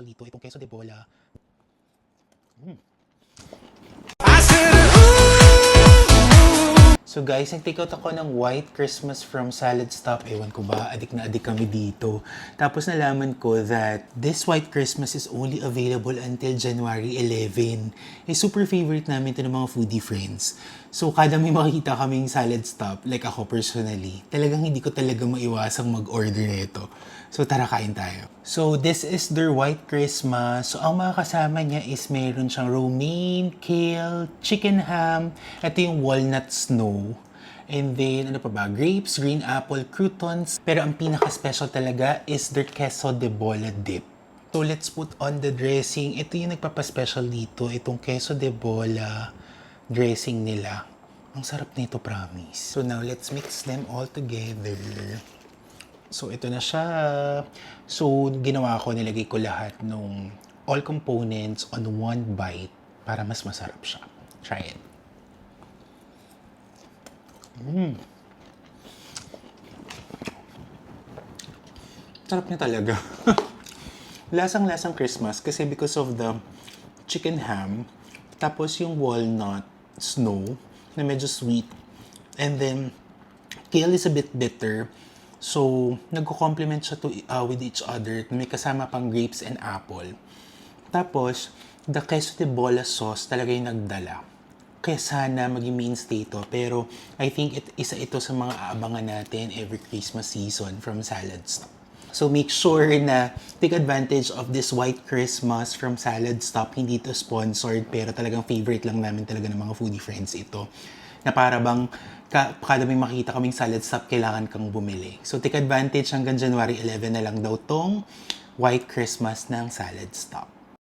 Dito, itong queso de bola. So guys, nag-take out ako ng White Christmas from Salad Stop. Ewan ko ba, adik na adik kami dito. Tapos nalaman ko that this White Christmas is only available until January 11. Super favorite namin ito ng mga foodie friends. So kada may makikita kaming Salad Stop, like ako personally, talagang hindi ko talaga maiwasang mag-order nito. So tara, kain tayo. So this is their White Christmas. So ang mga kasama niya is meron siyang romaine, kale, chicken ham, ito yung walnut snow. And then, ano pa ba? Grapes, green apple, croutons. Pero ang pinaka-special talaga is their queso de bola dip. So let's put on the dressing. Ito yung nagpapa-special dito. Itong queso de bola dressing nila. Ang sarap nito, promise. So now, let's mix them all together. So, ito na siya. So, ginawa ko, nilagay ko lahat ng all components on one bite para mas masarap siya. Try it. Sarap niya talaga. Lasang-lasang Christmas kasi because of the chicken ham, tapos yung walnut snow na medyo sweet, and then kale is a bit bitter. So, nagko-complement siya with each other. May kasama pang grapes and apple. Tapos, the queso de bola sauce talaga yung nagdala. Kaya sana maging mainstay ito. Pero, I think isa ito sa mga aabangan natin every Christmas season from Salad Stop. So, make sure na take advantage of this White Christmas from Salad Stop. Hindi ito sponsored, pero talagang favorite lang namin talaga ng mga foodie friends ito. Na para bang kada may makita kaming Salad Stop, kailangan kang bumili. So, take advantage hanggang January 11 na lang daw tong White Christmas ng Salad Stop.